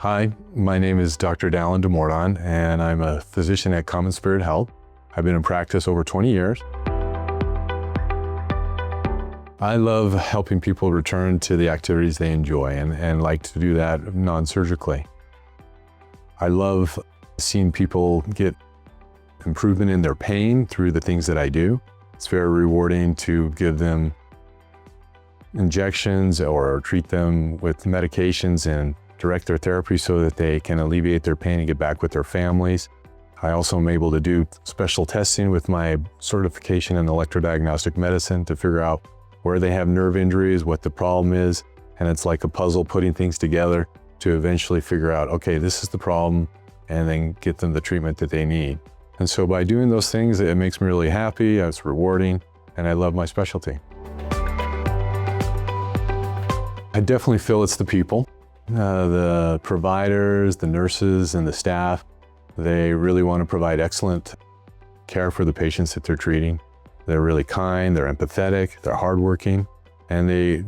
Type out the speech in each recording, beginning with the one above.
Hi, my name is Dr. Dallin DeMordaunt, and I'm a physician at CommonSpirit Health. I've been in practice over 20 years. I love helping people return to the activities they enjoy and like to do that non-surgically. I love seeing people get improvement in their pain through the things that I do. It's very rewarding to give them injections or treat them with medications and direct their therapy so that they can alleviate their pain and get back with their families. I also am able to do special testing with my certification in Electrodiagnostic Medicine to figure out where they have nerve injuries, what the problem is, and it's like a puzzle putting things together to eventually figure out, okay, this is the problem, and then get them the treatment that they need. And so by doing those things, it makes me really happy, it's rewarding, and I love my specialty. I definitely feel it's the people. The providers, the nurses, and the staff, they really want to provide excellent care for the patients that they're treating. They're really kind, they're empathetic, they're hardworking, and they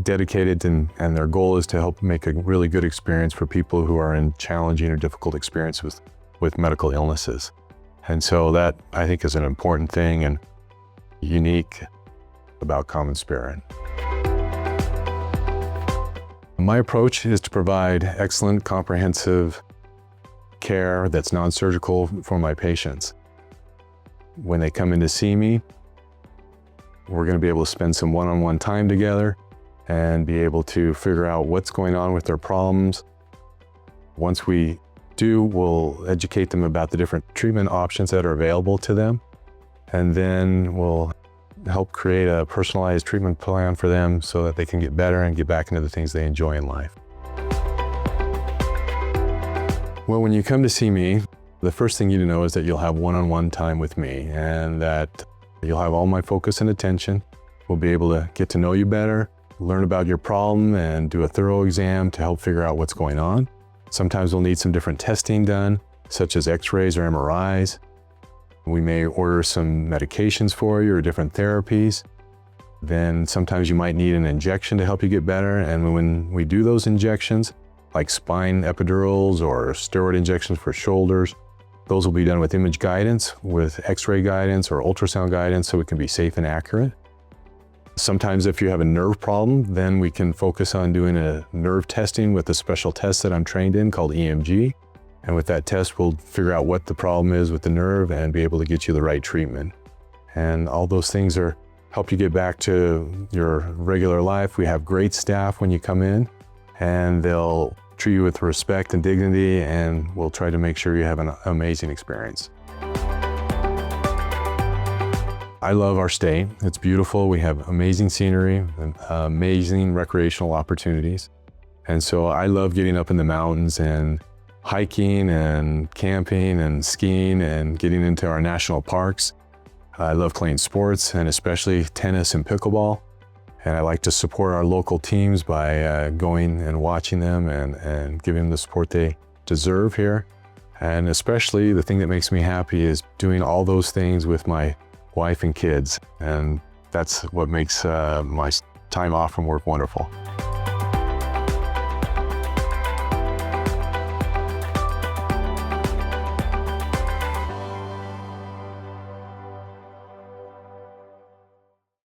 dedicated and their goal is to help make a really good experience for people who are in challenging or difficult experiences with medical illnesses. And so that, I think, is an important thing and unique about CommonSpirit. My approach is to provide excellent, comprehensive care that's non-surgical for my patients. When they come in to see me, we're going to be able to spend some one-on-one time together and be able to figure out what's going on with their problems. Once we do, we'll educate them about the different treatment options that are available to them, and then we'll help create a personalized treatment plan for them so that they can get better and get back into the things they enjoy in life. Well, when you come to see me, the first thing you need to know is that you'll have one-on-one time with me and that you'll have all my focus and attention. We'll be able to get to know you better, learn about your problem, and do a thorough exam to help figure out what's going on. Sometimes we'll need some different testing done, such as x-rays or MRIs. We may order some medications for you or different therapies. Then sometimes you might need an injection to help you get better. And when we do those injections, like spine epidurals or steroid injections for shoulders, those will be done with image guidance, with x-ray guidance or ultrasound guidance so it can be safe and accurate. Sometimes if you have a nerve problem, then we can focus on doing a nerve testing with a special test that I'm trained in called EMG. And with that test, we'll figure out what the problem is with the nerve and be able to get you the right treatment. And all those things help you get back to your regular life. We have great staff when you come in, and they'll treat you with respect and dignity, and we'll try to make sure you have an amazing experience. I love our state. It's beautiful. We have amazing scenery, and amazing recreational opportunities. And so I love getting up in the mountains and hiking and camping and skiing and getting into our national parks. I love playing sports, and especially tennis and pickleball. And I like to support our local teams by going and watching them and giving them the support they deserve here. And especially the thing that makes me happy is doing all those things with my wife and kids. And that's what makes my time off from work wonderful.